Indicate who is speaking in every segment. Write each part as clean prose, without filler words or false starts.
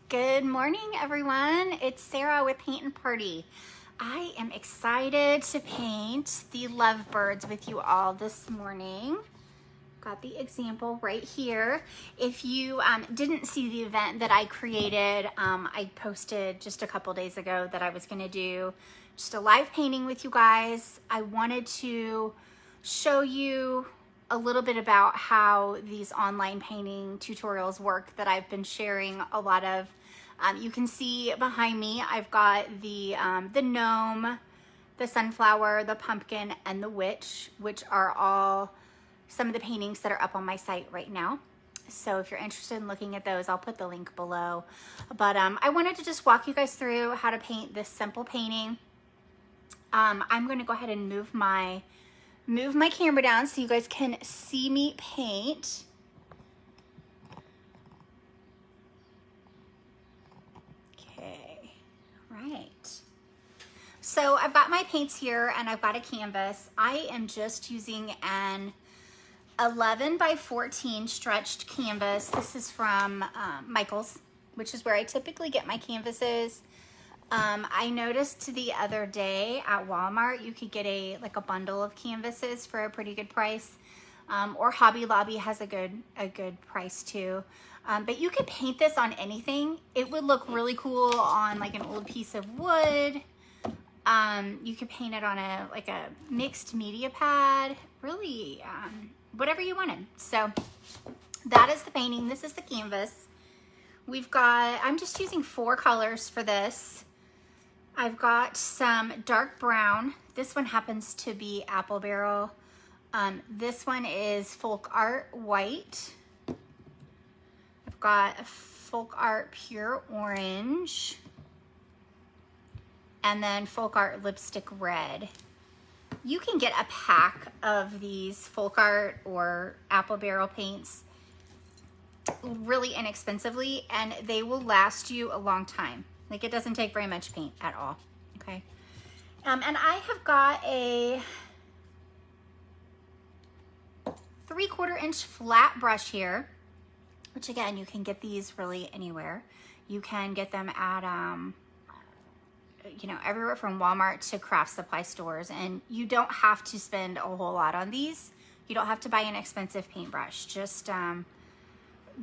Speaker 1: Good morning, everyone. It's Sarah with Paint and Party. I am excited to paint the Lovebirds with you all this morning. Got the example right here. If you didn't see the event that I created, I posted just a couple days ago that I was going to do just a live painting with you guys. I wanted to show you a little bit about how these online painting tutorials work that I've been sharing a lot of. You can see behind me, I've got the gnome, the sunflower, the pumpkin, and the witch, which are all some of the paintings that are up on my site right now. So if you're interested in looking at those, I'll put the link below. But I wanted to just walk you guys through how to paint this simple painting. I'm going to go ahead and move my camera down so you guys can see me paint. Okay, right. So I've got my paints here and I've got a canvas. I am just using an 11 by 14 stretched canvas. This is from Michael's, which is where I typically get my canvases. I noticed the other day at Walmart you could get a bundle of canvases for a pretty good price, or Hobby Lobby has a good price too. But you could paint this on anything. It would look really cool on like an old piece of wood. You could paint it on a mixed media pad, really whatever you wanted. So that is the painting. This is the canvas. I'm just using 4 colors for this. I've got some dark brown. This one happens to be apple barrel. This one is folk art white. I've got a folk art pure orange. And then folk art lipstick red. You can get a pack of these folk art or apple barrel paints really inexpensively, and they will last you a long time. Like, it doesn't take very much paint at all, okay? And I have got a 3/4 inch flat brush here, which again, you can get these really anywhere. You can get them at, everywhere from Walmart to craft supply stores, and you don't have to spend a whole lot on these. You don't have to buy an expensive paintbrush. Just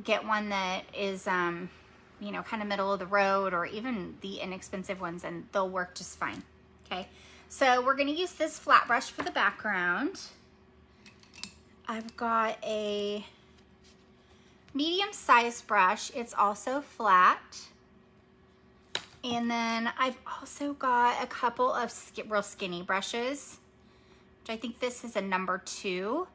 Speaker 1: get one that is, kind of middle of the road, or even the inexpensive ones, and they'll work just fine. Okay, so we're going to use this flat brush for the background. I've got a medium-sized brush. It's also flat. And then I've also got a couple of real skinny brushes, which I think this is a number 2,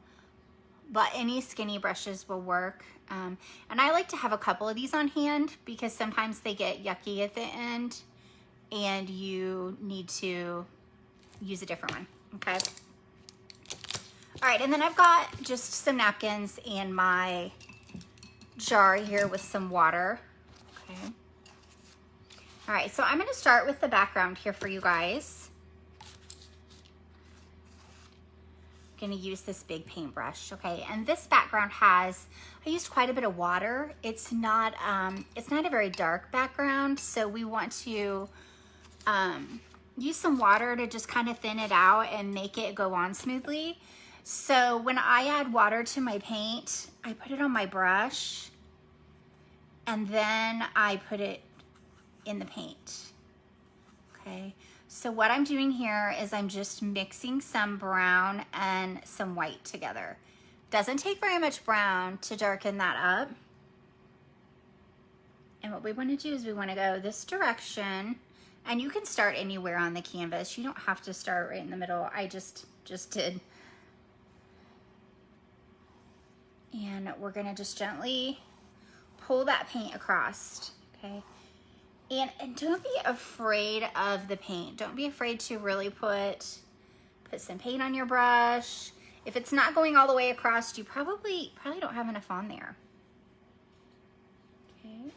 Speaker 1: but any skinny brushes will work. And I like to have a couple of these on hand because sometimes they get yucky at the end and you need to use a different one, okay? All right, and then I've got just some napkins and my jar here with some water, okay? All right, so I'm gonna start with the background here for you guys. I'm gonna use this big paintbrush, okay? And this background I used quite a bit of water. It's not a very dark background, so we want to use some water to just kind of thin it out and make it go on smoothly. So when I add water to my paint, I put it on my brush and then I put it in the paint, okay? So what I'm doing here is I'm just mixing some brown and some white together. Doesn't take very much brown to darken that up. And what we want to do is we want to go this direction, and you can start anywhere on the canvas. You don't have to start right in the middle. I just did. And we're gonna just gently pull that paint across, okay? And don't be afraid of the paint. Don't be afraid to really put some paint on your brush. If it's not going all the way across, you probably don't have enough on there. Okay.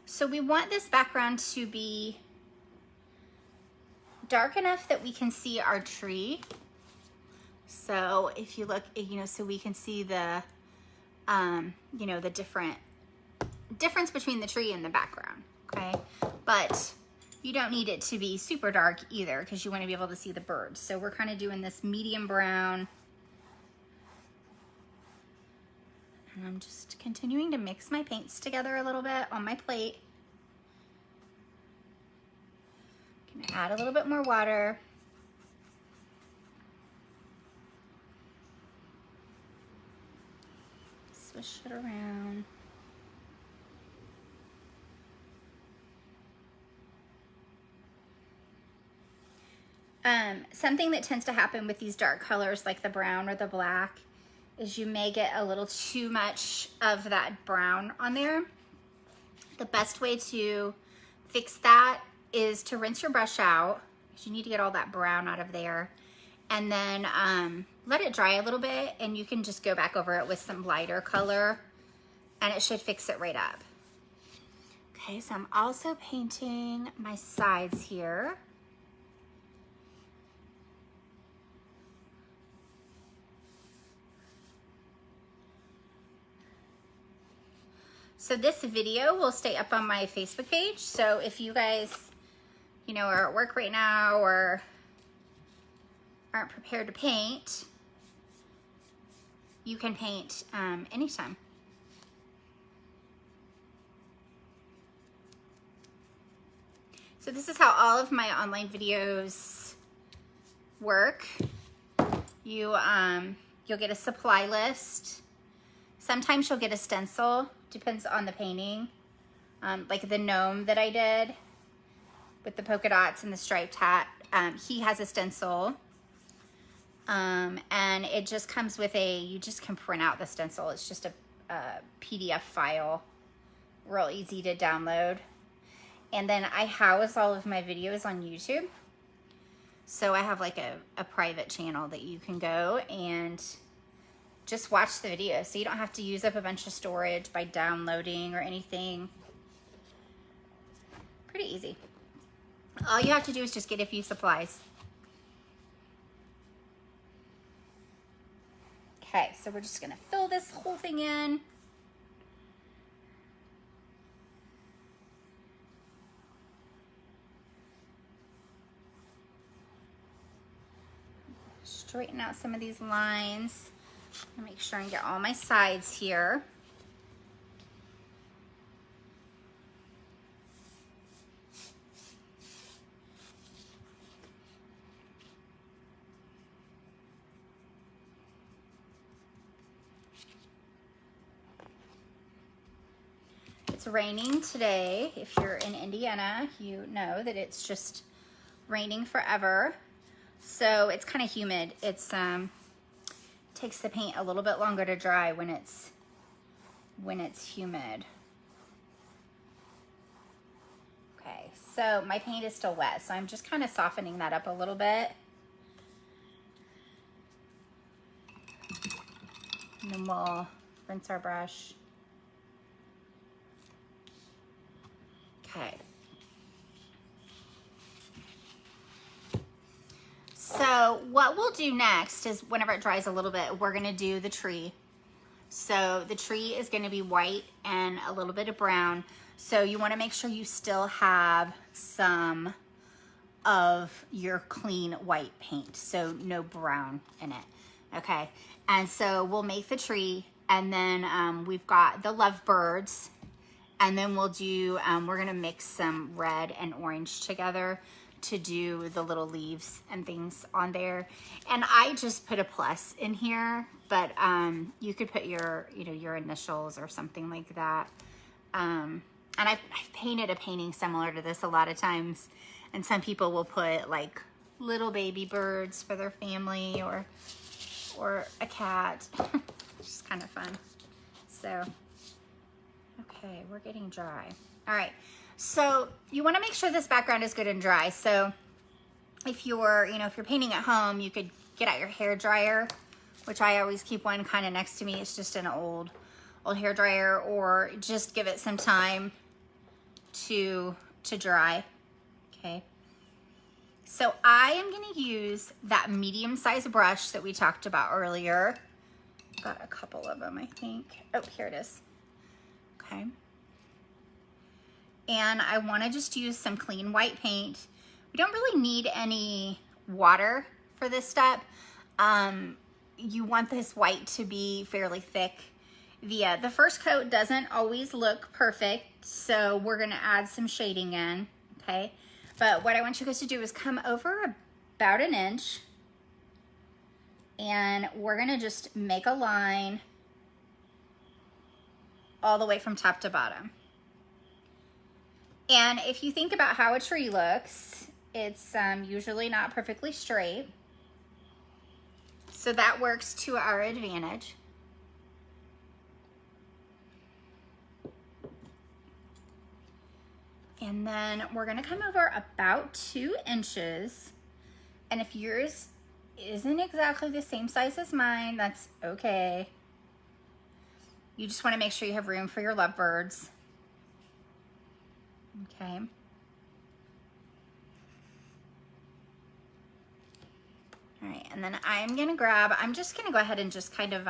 Speaker 1: So we want this background to be dark enough that we can see our tree. So if you look, so we can see the you know, the difference between the tree and the background, okay? But you don't need it to be super dark either because you want to be able to see the birds. So we're kind of doing this medium brown. And I'm just continuing to mix my paints together a little bit on my plate. Gonna add a little bit more water. Swish it around. Something that tends to happen with these dark colors like the brown or the black is you may get a little too much of that brown on there. The best way to fix that is to rinse your brush out, because you need to get all that brown out of there, and then let it dry a little bit, and you can just go back over it with some lighter color and it should fix it right up. Okay, so I'm also painting my sides here. So this video will stay up on my Facebook page. So if you guys, you know, are at work right now or aren't prepared to paint, you can paint anytime. So this is how all of my online videos work. You'll get a supply list. Sometimes you'll get a stencil. Depends on the painting. Like the gnome that I did with the polka dots and the striped hat, he has a stencil. And it just comes with you just can print out the stencil. It's just a PDF file, real easy to download. And then I house all of my videos on YouTube. So I have like a private channel that you can go and just watch the video, so you don't have to use up a bunch of storage by downloading or anything. Pretty easy. All you have to do is just get a few supplies. Okay, so we're just gonna fill this whole thing in. Straighten out some of these lines. Make sure and get all my sides here. It's raining today. If you're in Indiana, you know that it's just raining forever. So it's kind of humid. It's takes the paint a little bit longer to dry when it's humid. Okay, so my paint is still wet, so I'm just kind of softening that up a little bit. And then we'll rinse our brush. Okay. So what we'll do next is whenever it dries a little bit, we're gonna do the tree. So the tree is gonna be white and a little bit of brown. So you wanna make sure you still have some of your clean white paint, so no brown in it, okay? And so we'll make the tree, and then we've got the Lovebirds, and then we'll do, we're gonna mix some red and orange together to do the little leaves and things on there. And I just put a plus in here, but you could put your, you know, your initials or something like that. And I've painted a painting similar to this a lot of times, and some people will put like little baby birds for their family or a cat. Which is kind of fun. So, okay, we're getting dry. All right. So you want to make sure this background is good and dry. So if you're, you know, if you're painting at home, you could get out your hair dryer, which I always keep one kind of next to me. It's just an old hair dryer, or just give it some time to dry. Okay. So I am going to use that medium-sized brush that we talked about earlier Got a couple of them, I think. Oh, here it is. Okay. And I want to just use some clean white paint. We don't really need any water for this step. You want this white to be fairly thick. The first coat doesn't always look perfect, so we're going to add some shading in, okay? But what I want you guys to do is come over about an inch, and we're going to just make a line all the way from top to bottom. And if you think about how a tree looks, it's usually not perfectly straight. So that works to our advantage. And then we're gonna come over about 2 inches. And if yours isn't exactly the same size as mine, that's okay. You just wanna make sure you have room for your lovebirds. Okay. All right, and then I'm just gonna go ahead and just kind of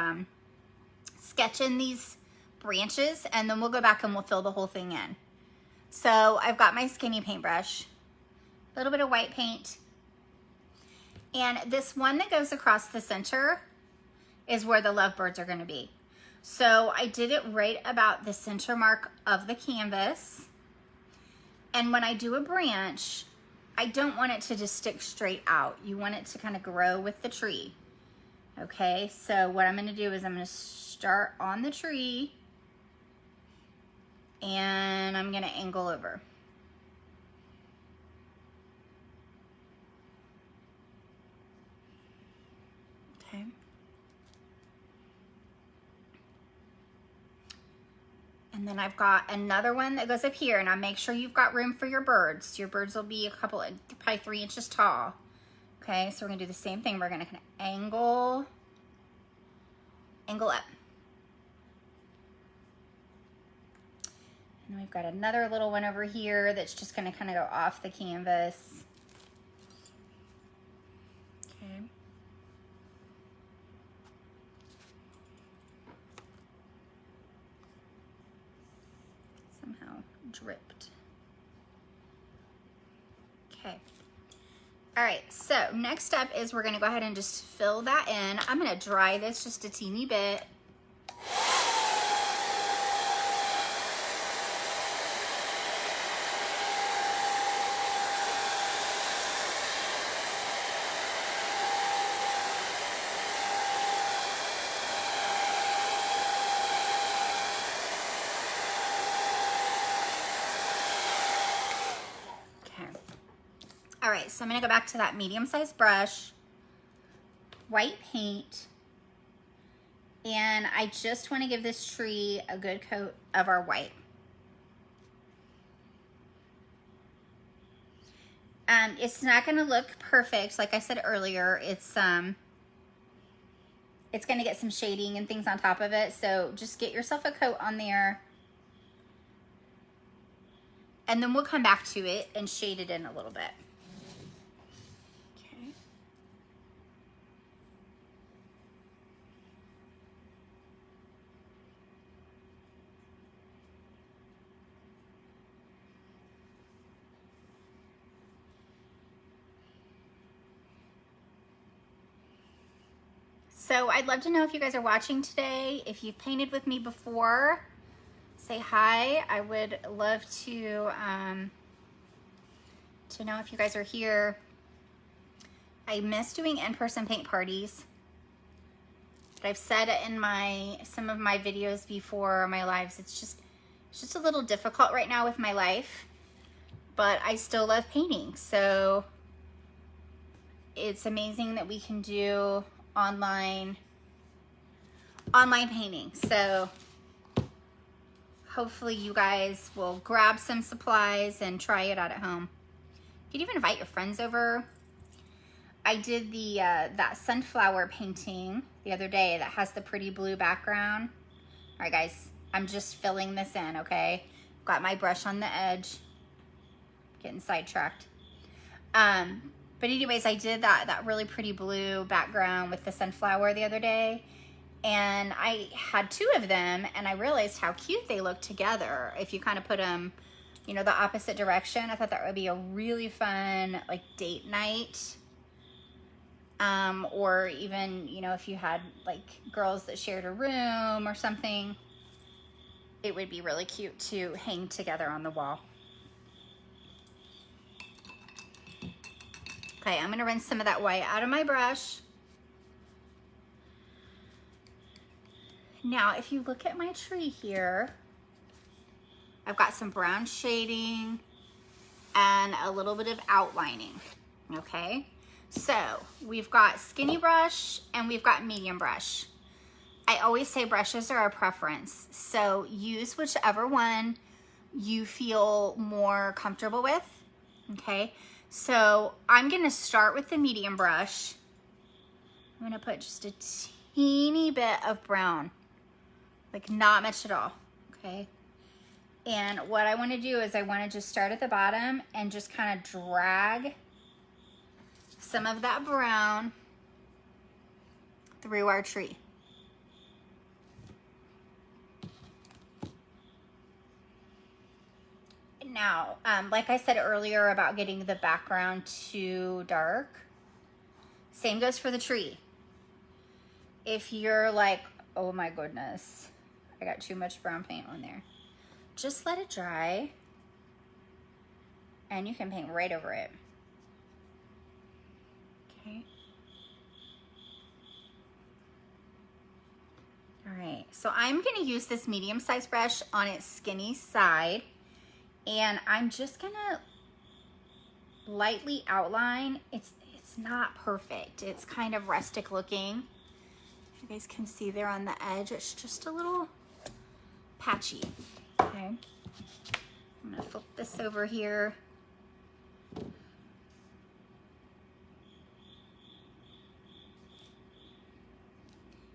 Speaker 1: sketch in these branches, and then we'll go back and we'll fill the whole thing in. So I've got my skinny paintbrush, a little bit of white paint, and this one that goes across the center is where the lovebirds are gonna be. So I did it right about the center mark of the canvas. And when I do a branch, I don't want it to just stick straight out. You want it to kind of grow with the tree. Okay, so what I'm gonna do is I'm gonna start on the tree and I'm gonna angle over. Okay. And then I've got another one that goes up here, and I'll make sure you've got room for your birds. Your birds will be probably 3 inches tall. Okay, so we're gonna do the same thing. We're gonna kind of angle up. And then we've got another little one over here that's just gonna kind of go off the canvas. Okay. Somehow dripped. Okay. All right, so next up is we're gonna go ahead and just fill that in. I'm gonna dry this just a teeny bit. All right, so I'm gonna go back to that medium-sized brush, white paint, and I just wanna give this tree a good coat of our white. It's not gonna look perfect, like I said earlier. It's gonna get some shading and things on top of it, so just get yourself a coat on there, and then we'll come back to it and shade it in a little bit. So I'd love to know if you guys are watching today. If you've painted with me before, say hi. I would love to know if you guys are here. I miss doing in-person paint parties. But I've said in some of my videos before, my lives, it's just a little difficult right now with my life. But I still love painting. So it's amazing that we can do online painting. So hopefully you guys will grab some supplies and try it out at home. You could even invite your friends over. I did that sunflower painting the other day that has the pretty blue background. All right, guys, I'm just filling this in, okay? Got my brush on the edge. Getting sidetracked. But anyways, I did that really pretty blue background with the sunflower the other day. And I had 2 of them, and I realized how cute they look together. If you kind of put them, you know, the opposite direction, I thought that would be a really fun, like, date night. Or even, you know, if you had, like, girls that shared a room or something, it would be really cute to hang together on the wall. Okay, I'm gonna rinse some of that white out of my brush. Now, if you look at my tree here, I've got some brown shading and a little bit of outlining, okay? So we've got skinny brush and we've got medium brush. I always say brushes are a preference, so use whichever one you feel more comfortable with, okay? So I'm gonna start with the medium brush. I'm gonna put just a teeny bit of brown, like not much at all, okay? And what I wanna do is I wanna just start at the bottom and just kind of drag some of that brown through our tree. Now, like I said earlier about getting the background too dark, same goes for the tree. If you're like, oh my goodness, I got too much brown paint on there, just let it dry and you can paint right over it. Okay. All right, so I'm gonna use this medium-sized brush on its skinny side, and I'm just gonna lightly outline. It's not perfect. It's kind of rustic looking. You guys can see there on the edge, it's just a little patchy. Okay, I'm gonna flip this over here.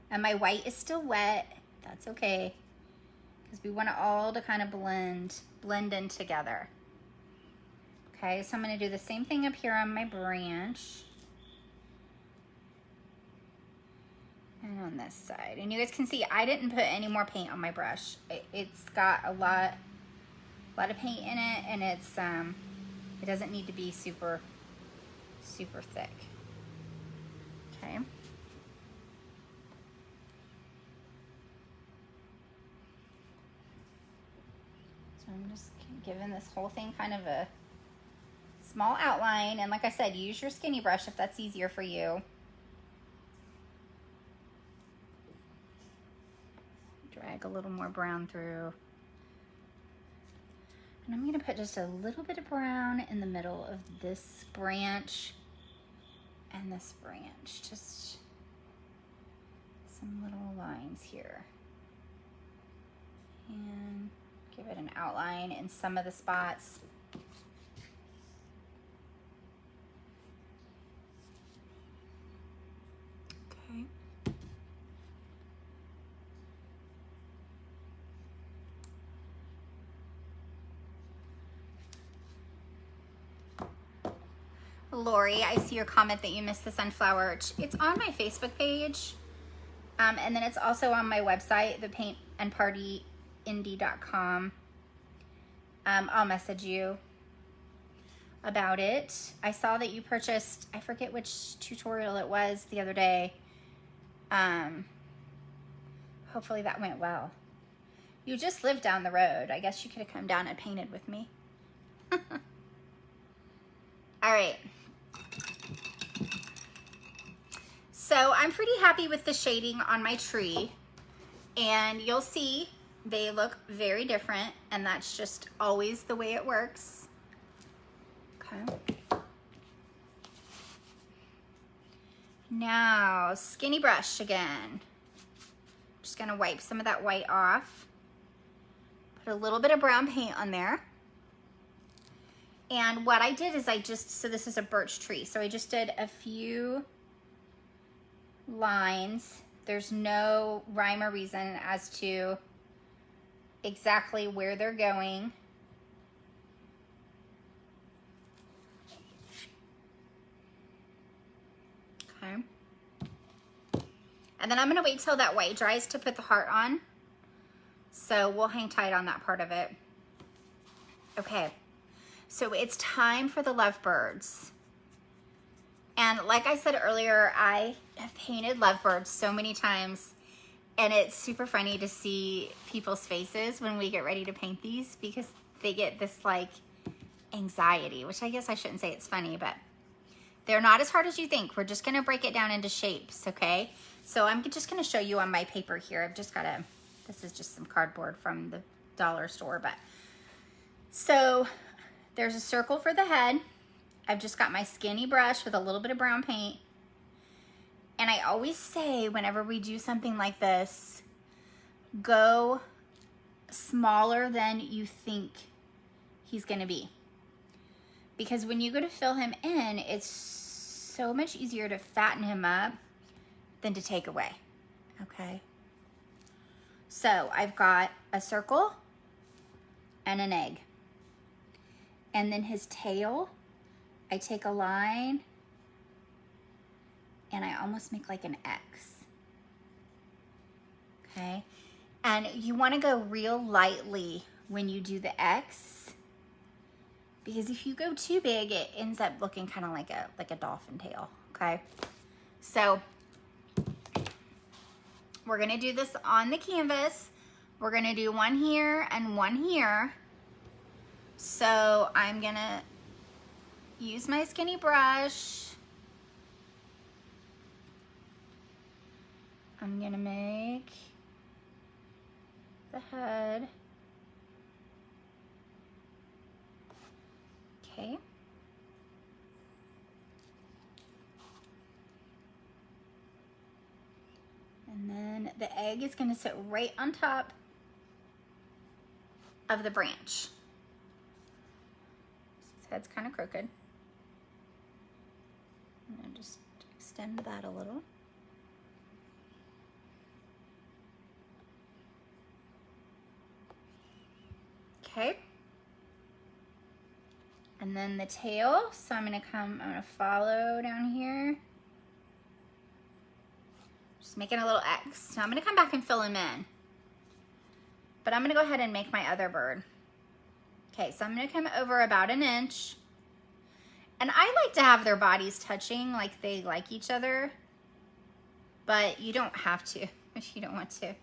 Speaker 1: And my white is still wet. That's okay, because we want it all to kind of blend in together. Okay, so I'm gonna do the same thing up here on my branch. And on this side. And you guys can see I didn't put any more paint on my brush. It's got a lot of paint in it, and it's it doesn't need to be super thick. Okay. So I'm just giving this whole thing kind of a small outline, and like I said, use your skinny brush if that's easier for you. Drag a little more brown through. And I'm gonna put just a little bit of brown in the middle of this branch and this branch. Just some little lines here. And give it an outline in some of the spots. Okay. Lori, I see your comment that you missed the sunflower. It's on my Facebook page. And then it's also on my website, thepaintandpartyindie.com. I'll message you about it. I saw that you purchased, I forget which tutorial it was the other day. Hopefully that went well. You just live down the road. I guess you could have come down and painted with me. All right. So I'm pretty happy with the shading on my tree, and you'll see they look very different, and that's just always the way it works. Okay. Now, skinny brush again. Just gonna wipe some of that white off. Put a little bit of brown paint on there. And what I did is so this is a birch tree, so I just did a few lines. There's no rhyme or reason as to exactly where they're going. Okay. And then I'm gonna wait till that white dries to put the heart on. So we'll hang tight on that part of it. Okay, so it's time for the Lovebirds. And like I said earlier, I have painted Lovebirds so many times, and it's super funny to see people's faces when we get ready to paint these, because they get this like anxiety, which I guess I shouldn't say it's funny, but they're not as hard as you think. We're just gonna break it down into shapes, okay? So I'm just gonna show you on my paper here. I've just got this is just some cardboard from the dollar store, but. So there's a circle for the head. I've just got my skinny brush with a little bit of brown paint. And I always say whenever we do something like this, go smaller than you think he's gonna be. Because when you go to fill him in, it's so much easier to fatten him up than to take away, okay? So I've got a circle and an egg. And then his tail, I take a line and I almost make like an X, okay? And you wanna go real lightly when you do the X, because if you go too big, it ends up looking kind of like a dolphin tail, okay? So we're gonna do this on the canvas. We're gonna do one here and one here. So I'm gonna use my skinny brush. I'm gonna make the head. Okay. And then the egg is gonna sit right on top of the branch. His head's kind of crooked. I'm gonna just extend that a little. Okay. And then the tail, so I'm gonna follow down here. Just making a little X. Now I'm gonna come back and fill him in. But I'm gonna go ahead and make my other bird. Okay, so I'm gonna come over about an inch. And I like to have their bodies touching, like they like each other. But you don't have to if you don't want to.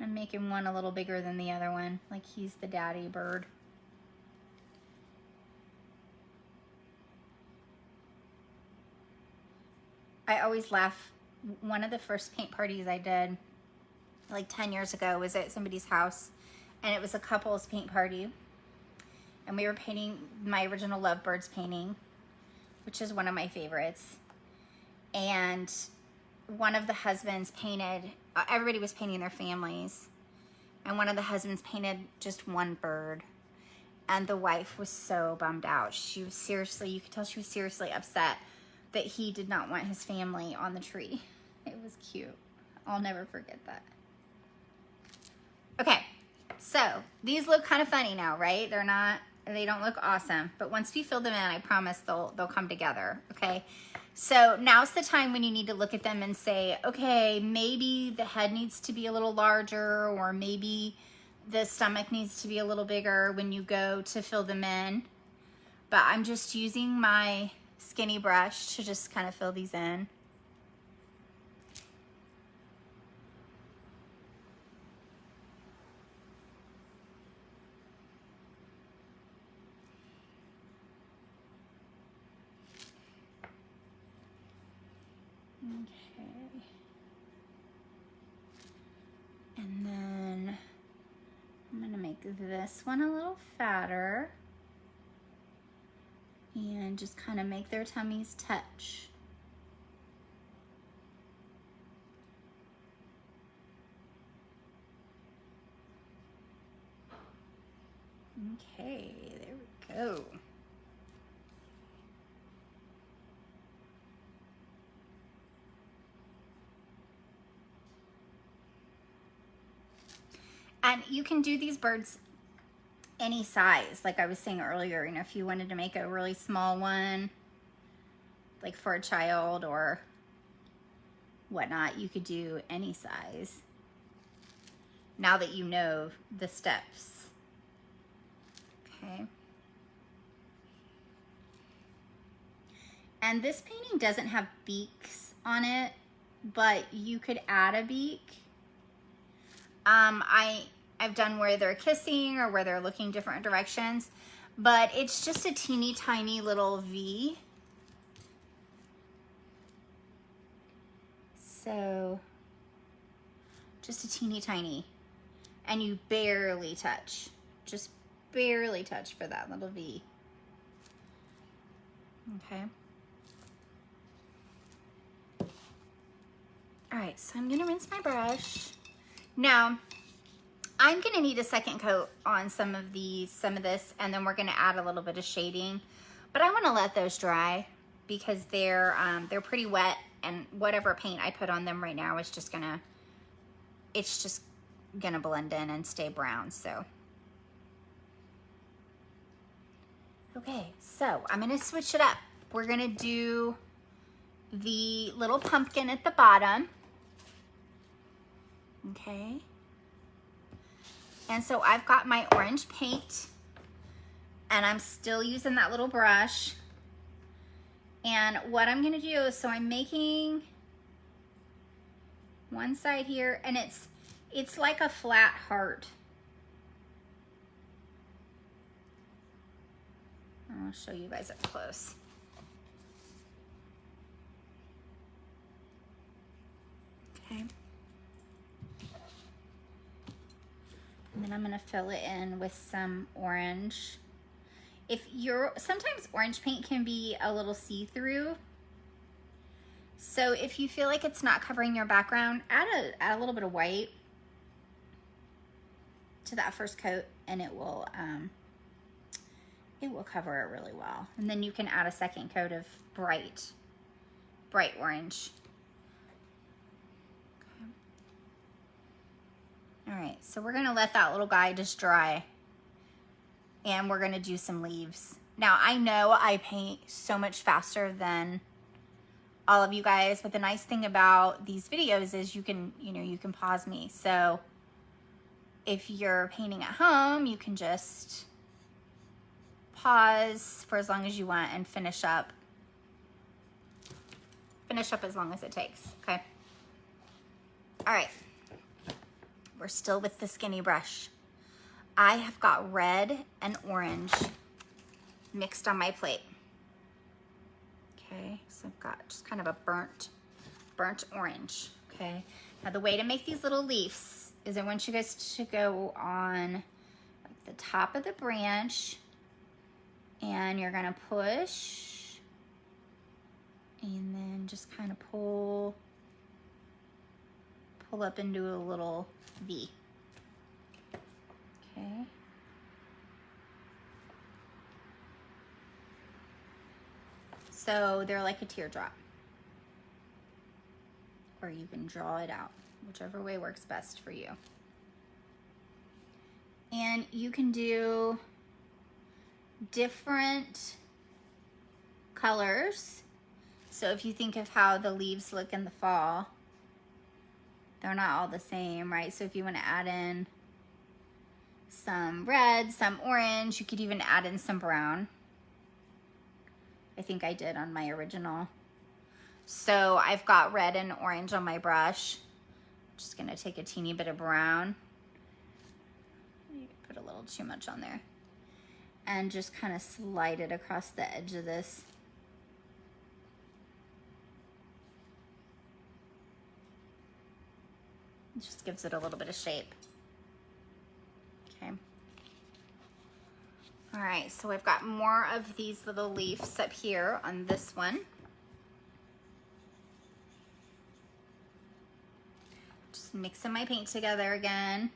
Speaker 1: I'm making one a little bigger than the other one, like he's the daddy bird. I always laugh. One of the first paint parties I did, like 10 years ago, was at somebody's house, and it was a couple's paint party. And we were painting my original Lovebirds painting, which is one of my favorites. And one of the husbands painted, everybody was painting their families, and one of the husbands painted just one bird. And the wife was so bummed out. She was seriously, you could tell she was seriously upset that he did not want his family on the tree. It was cute. I'll never forget that. Okay, so these look kind of funny now, right? They don't look awesome, but once we fill them in, I promise they'll come together, okay? So now's the time when you need to look at them and say, okay, maybe the head needs to be a little larger, or maybe the stomach needs to be a little bigger when you go to fill them in. But I'm just using my skinny brush to just kind of fill these in. Okay. And then I'm gonna make this one a little fatter and just kind of make their tummies touch. Okay, there we go. And you can do these birds any size, like I was saying earlier. You know, if you wanted to make a really small one, like for a child or whatnot, you could do any size. Now that you know the steps. Okay. And this painting doesn't have beaks on it, but you could add a beak. I've done where they're kissing or where they're looking different directions, but it's just a teeny tiny little V. So just a teeny tiny, and you barely touch, just barely touch for that little V. Okay. All right, so I'm gonna rinse my brush. Now, I'm gonna need a second coat on some of this, and then we're gonna add a little bit of shading. But I wanna let those dry because they're pretty wet, and whatever paint I put on them right now is just gonna, it's just gonna blend in and stay brown, so. Okay, so I'm gonna switch it up. We're gonna do the little pumpkin at the bottom. Okay. And so I've got my orange paint, and I'm still using that little brush. And what I'm gonna do is, so I'm making one side here, and it's like a flat heart. I'll show you guys up close. Okay. And then I'm gonna fill it in with some orange. Sometimes orange paint can be a little see-through. So if you feel like it's not covering your background, add a little bit of white to that first coat, and it will cover it really well. And then you can add a second coat of bright orange. All right, so we're gonna let that little guy just dry, and we're gonna do some leaves. Now, I know I paint so much faster than all of you guys, but the nice thing about these videos is you can pause me. So if you're painting at home, you can just pause for as long as you want and finish up as long as it takes, okay? All right. We're still with the skinny brush. I have got red and orange mixed on my plate. Okay, so I've got just kind of a burnt orange, okay? Now the way to make these little leaves is I want you guys to go on like the top of the branch, and you're gonna push, and then just kind of pull up into a little V. Okay. So they're like a teardrop. Or you can draw it out, whichever way works best for you. And you can do different colors. So if you think of how the leaves look in the fall, they're not all the same, right? So if you want to add in some red, some orange, you could even add in some brown. I think I did on my original. So I've got red and orange on my brush. Just gonna take a teeny bit of brown. You put a little too much on there. And just kind of slide it across the edge of this. It just gives it a little bit of shape. Okay. All right, so I've got more of these little leaves up here on this one. Just mixing my paint together again.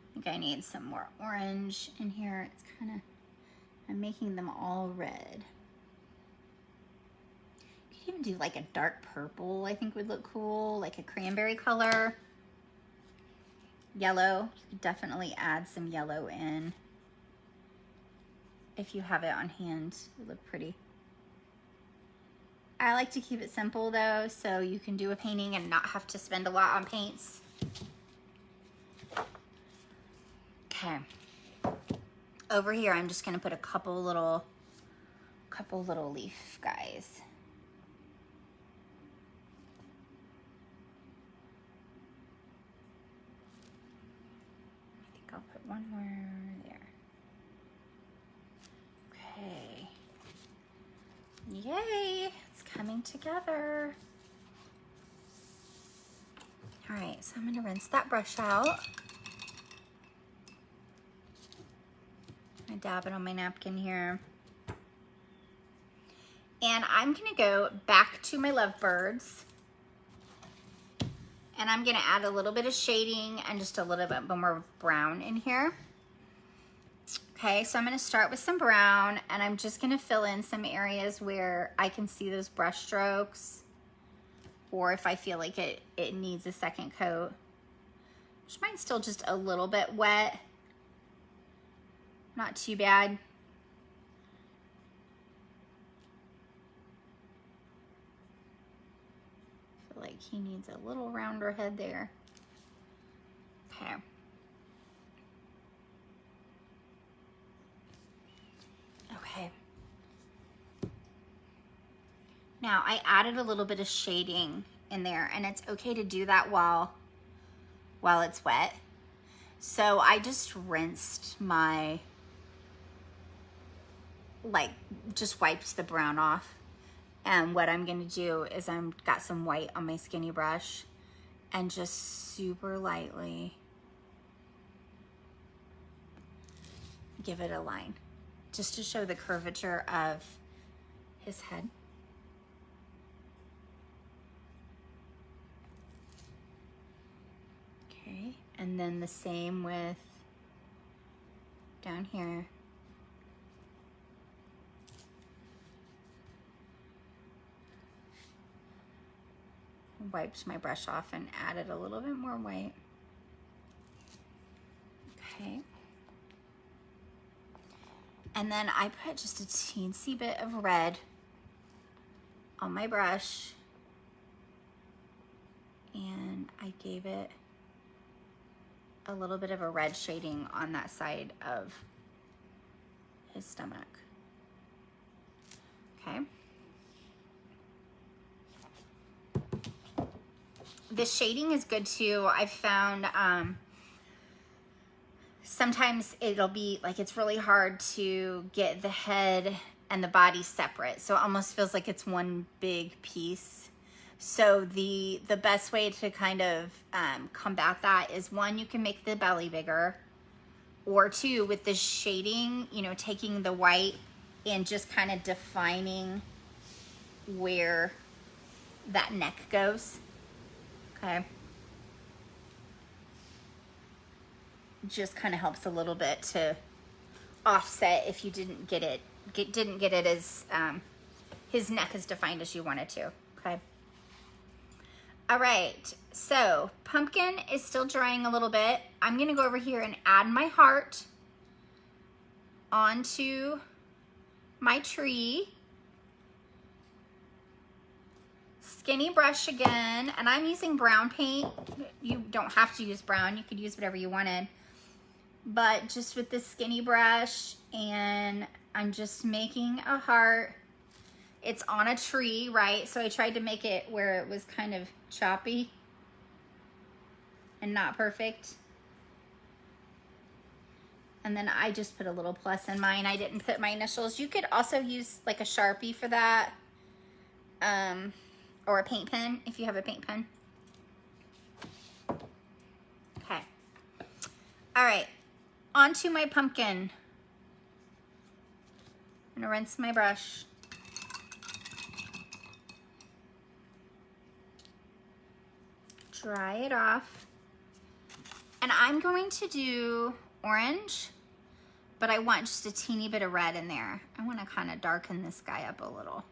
Speaker 1: I think I need some more orange in here. It's kind of, I'm making them all red. You could even do like a dark purple, I think would look cool, like a cranberry color. Yellow, you could definitely add some yellow in. If you have it on hand, it would look pretty. I like to keep it simple though, so you can do a painting and not have to spend a lot on paints. Okay. Over here, I'm just gonna put a couple little leaf guys. I think I'll put one more there. Okay. Yay, it's coming together. All right, so I'm gonna rinse that brush out. I dab it on my napkin here. And I'm gonna go back to my Lovebirds. And I'm gonna add a little bit of shading and just a little bit more brown in here. Okay, so I'm gonna start with some brown and I'm just gonna fill in some areas where I can see those brush strokes, or if I feel like it needs a second coat. Which mine's still just a little bit wet. Not too bad. I feel like he needs a little rounder head there. Okay. Okay. Now I added a little bit of shading in there, and it's okay to do that while it's wet. So I just rinsed my, just wiped the brown off. And what I'm gonna do is got some white on my skinny brush and just super lightly give it a line, just to show the curvature of his head. Okay, and then the same with down here. Wiped my brush off and added a little bit more white. Okay. And then I put just a teensy bit of red on my brush, and I gave it a little bit of a red shading on that side of his stomach. Okay. This shading is good too. I've found sometimes it'll be like it's really hard to get the head and the body separate, so it almost feels like it's one big piece. So the best way to kind of combat that is, one, you can make the belly bigger, or two, with the shading, you know, taking the white and just kind of defining where that neck goes. Okay. Just kind of helps a little bit to offset if you didn't get it as his neck as defined as you wanted to. Okay. All right, so pumpkin is still drying a little bit. I'm gonna go over here and add my heart onto my tree. Skinny brush again, and I'm using brown paint. You don't have to use brown, you could use whatever you wanted. But just with this skinny brush, and I'm just making a heart. It's on a tree, right? So I tried to make it where it was kind of choppy and not perfect. And then I just put a little plus in mine. I didn't put my initials. You could also use like a Sharpie for that. Or a paint pen if you have a paint pen. Okay. All right, onto my pumpkin. I'm gonna rinse my brush. Dry it off. And I'm going to do orange, but I want just a teeny bit of red in there. I want to kind of darken this guy up a little.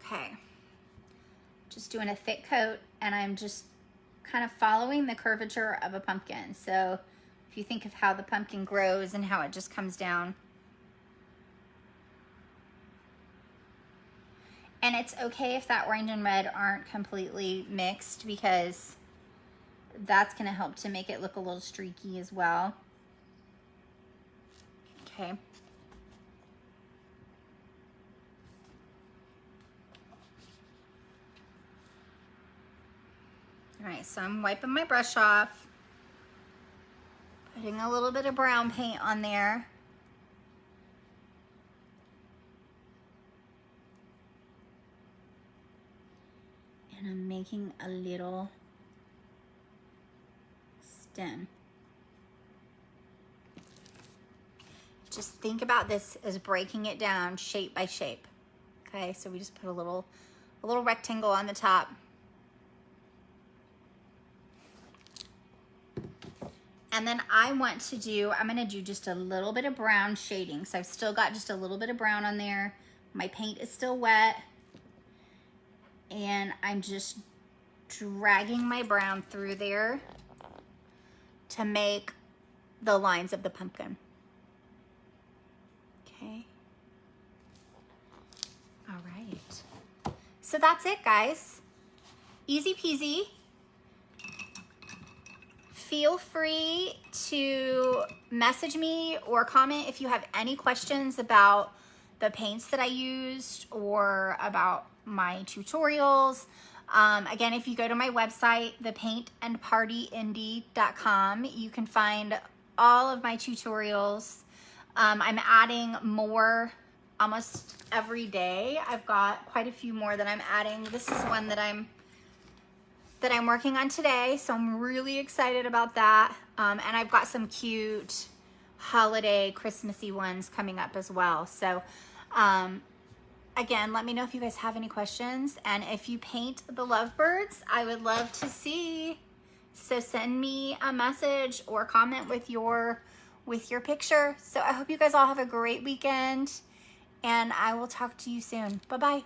Speaker 1: Okay, just doing a thick coat, and I'm just kind of following the curvature of a pumpkin. So if you think of how the pumpkin grows and how it just comes down. And it's okay if that orange and red aren't completely mixed, because that's going to help to make it look a little streaky as well. Okay. All right, so I'm wiping my brush off, putting a little bit of brown paint on there. And I'm making a little stem. Just think about this as breaking it down shape by shape. Okay, so we just put a little rectangle on the top. And then I'm gonna do just a little bit of brown shading. So I've still got just a little bit of brown on there. My paint is still wet. And I'm just dragging my brown through there to make the lines of the pumpkin. Okay. All right. So that's it, guys. Easy peasy. Feel free to message me or comment if you have any questions about the paints that I used or about my tutorials. Again, if you go to my website, thepaintandpartyindie.com, you can find all of my tutorials. I'm adding more almost every day. I've got quite a few more that I'm adding. This is one that I'm working on today, so I'm really excited about that. And I've got some cute holiday Christmassy ones coming up as well. So again, let me know if you guys have any questions, and if you paint the Lovebirds, I would love to see. So send me a message or comment with your picture. So I hope you guys all have a great weekend, and I will talk to you soon. Bye-bye.